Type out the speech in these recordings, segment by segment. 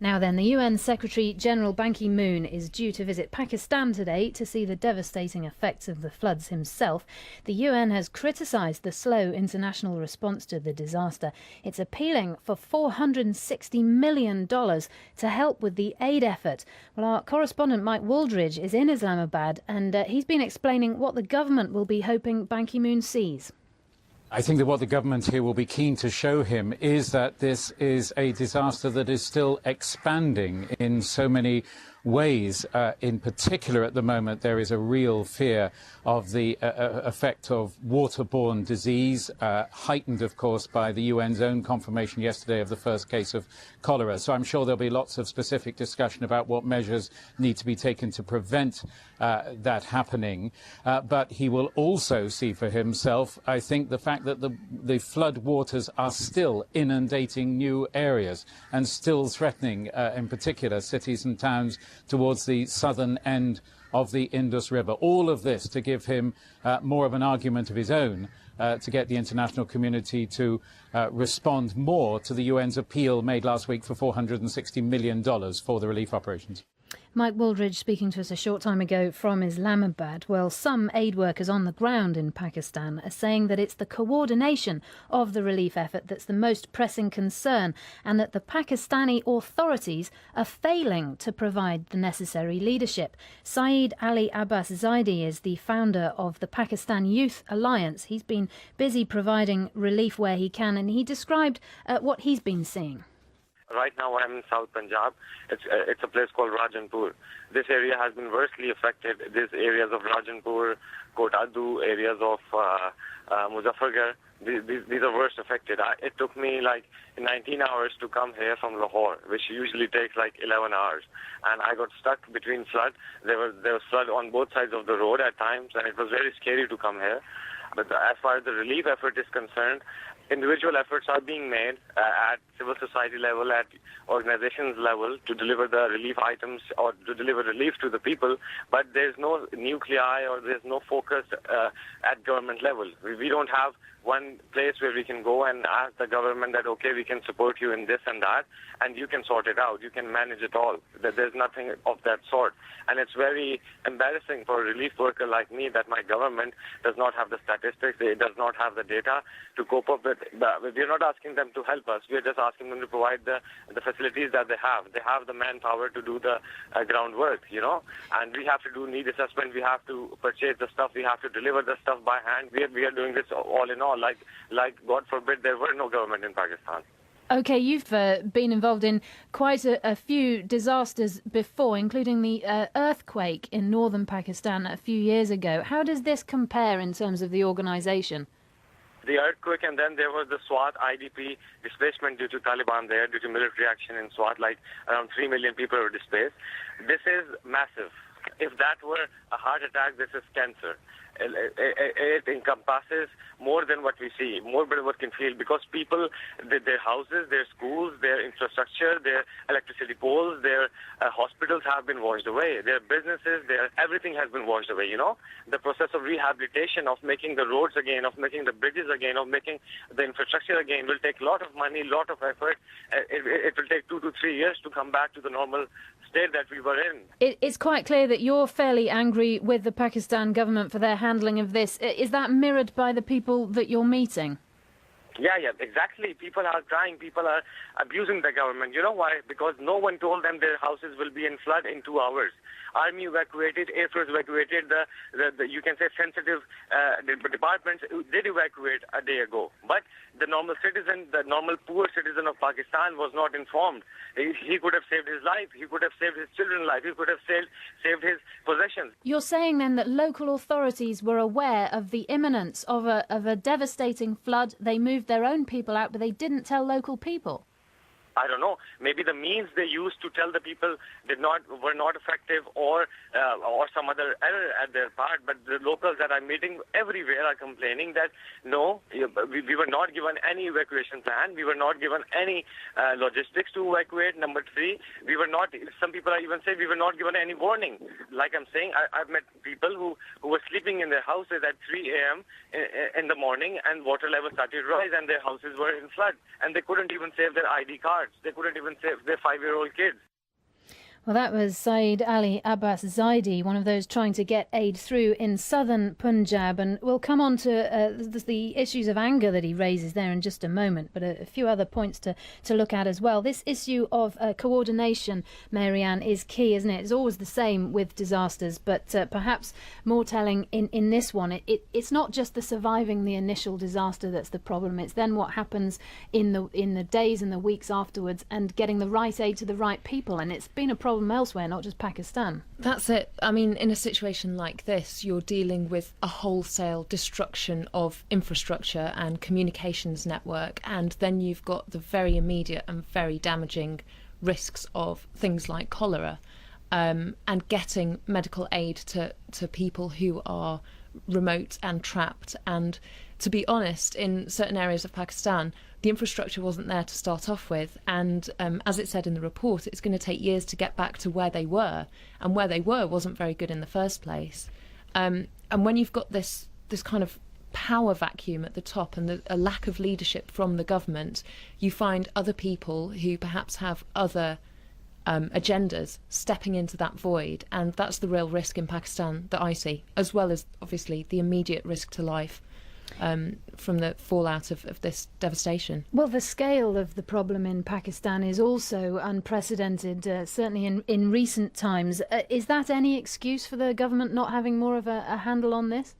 Now then, the UN Secretary-General Ban Ki-moon is due to visit Pakistan today to see the devastating effects of the floods himself. The UN has criticised the slow international response to the disaster. It's appealing for $460 million to help with the aid effort. Well, our correspondent Mike Wooldridge is in Islamabad and he's been explaining what the government will be hoping Ban Ki-moon sees. I think that what the government here will be keen to show him is that this is a disaster that is still expanding in so many ways. In particular, at the moment, there is a real fear of the effect of waterborne disease, heightened, of course, by the UN's own confirmation yesterday of the first case of cholera. So I'm sure there'll be lots of specific discussion about what measures need to be taken to prevent that happening. But he will also see for himself, I think, the fact that the flood waters are still inundating new areas and still threatening, in particular, cities and towns towards the southern end of the Indus River. All of this to give him more of an argument of his own to get the international community to respond more to the UN's appeal made last week for $460 million for the relief operations. Mike Wooldridge speaking to us a short time ago from Islamabad. Well, some aid workers on the ground in Pakistan are saying that it's the coordination of the relief effort that's the most pressing concern and that the Pakistani authorities are failing to provide the necessary leadership. Saeed Ali Abbas Zaidi is the founder of the Pakistan Youth Alliance. He's been busy providing relief where he can, and he described what he's been seeing. Right now I'm in South Punjab. It's a place called Rajanpur. This area has been worstly affected. These areas of Rajanpur, Kotadu, areas of Muzaffargarh, these are worst affected. It took me like 19 hours to come here from Lahore, which usually takes like 11 hours. And I got stuck between flood. There was flood on both sides of the road at times, and it was very scary to come here. But as far as the relief effort is concerned, individual efforts are being made at civil society level, at organizations level, to deliver the relief items or to deliver relief to the people, but there's no nuclei or there's no focus at government level. We don't have one place where we can go and ask the government that, okay, we can support you in this and that, and you can sort it out, you can manage it all. There's nothing of that sort. And it's very embarrassing for a relief worker like me that my government does not have the statistics, it does not have the data to cope up with. We're not asking them to help us, we're just asking them to provide the facilities that they have. They have the manpower to do the groundwork, you know, and we have to do need assessment, we have to purchase the stuff, we have to deliver the stuff by hand. We are doing this all in all, like God forbid there were no government in Pakistan. OK, you've been involved in quite a few disasters before, including the earthquake in northern Pakistan a few years ago. How does this compare in terms of the organisation? The earthquake, and then there was the Swat IDP displacement due to Taliban there, due to military action in Swat, like around 3 million people were displaced. This is massive. If that were a heart attack, this is cancer. It encompasses more than what we see, more than what we can feel, because people, their houses, their schools, their infrastructure, their electricity poles, their hospitals have been washed away. Their businesses, everything has been washed away, you know. The process of rehabilitation, of making the roads again, of making the bridges again, of making the infrastructure again will take a lot of money, a lot of effort. It will take 2 to 3 years to come back to the normal state that we were in. It's quite clear that you're fairly angry with the Pakistan government for their handling of this. Is that mirrored by the people that you're meeting? Yeah, exactly. People are crying. People are abusing the government. You know why? Because no one told them their houses will be in flood in 2 hours. Army evacuated, Air Force evacuated, the you can say sensitive departments did evacuate a day ago. But the normal citizen, the normal poor citizen of Pakistan was not informed. He could have saved his life. He could have saved his children's life. He could have saved his possessions. You're saying then that local authorities were aware of the imminence of a devastating flood. They moved their own people out, but they didn't tell local people. I don't know. Maybe the means they used to tell the people were not effective, or some other error at their part. But the locals that I'm meeting everywhere are complaining that no, we were not given any evacuation plan. We were not given any logistics to evacuate. Number 3, we were not. Some people are even saying we were not given any warning. Like I'm saying, I've met people who were sleeping in their houses at 3 a.m. in the morning, and water levels started to rise, and their houses were in flood, and they couldn't even save their ID card. carts. They couldn't even save their 5-year-old kids. Well, that was Saeed Ali Abbas Zaidi, one of those trying to get aid through in southern Punjab. And we'll come on to the issues of anger that he raises there in just a moment, but a few other points to look at as well. This issue of coordination, Marianne, is key, isn't it? It's always the same with disasters, but perhaps more telling in this one. It's not just the surviving the initial disaster that's the problem. It's then what happens in the days and the weeks afterwards and getting the right aid to the right people. And it's been a problem elsewhere, not just Pakistan. That's it. I mean, in a situation like this, you're dealing with a wholesale destruction of infrastructure and communications network, and then you've got the very immediate and very damaging risks of things like cholera, and getting medical aid to people who are remote and trapped. And to be honest, in certain areas of Pakistan, the infrastructure wasn't there to start off with, and as it said in the report, it's going to take years to get back to where they were, and where they were wasn't very good in the first place. And when you've got this kind of power vacuum at the top and a lack of leadership from the government, you find other people who perhaps have other agendas stepping into that void, and that's the real risk in Pakistan that I see, as well as obviously the immediate risk to life from the fallout of this devastation. Well, the scale of the problem in Pakistan is also unprecedented, certainly in recent times. Is that any excuse for the government not having more of a handle on this?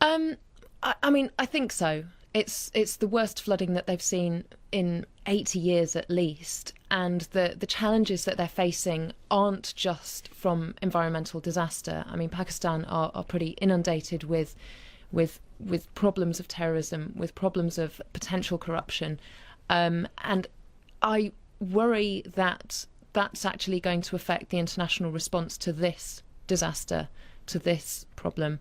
I mean, I think so. It's the worst flooding that they've seen in 80 years at least, and the challenges that they're facing aren't just from environmental disaster. I mean, Pakistan are pretty inundated with problems of terrorism, with problems of potential corruption, and I worry that that's actually going to affect the international response to this disaster, to this problem,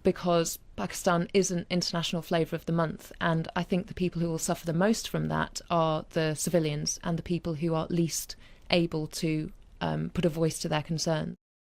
because Pakistan is an international flavour of the month, and I think the people who will suffer the most from that are the civilians and the people who are least able to put a voice to their concerns.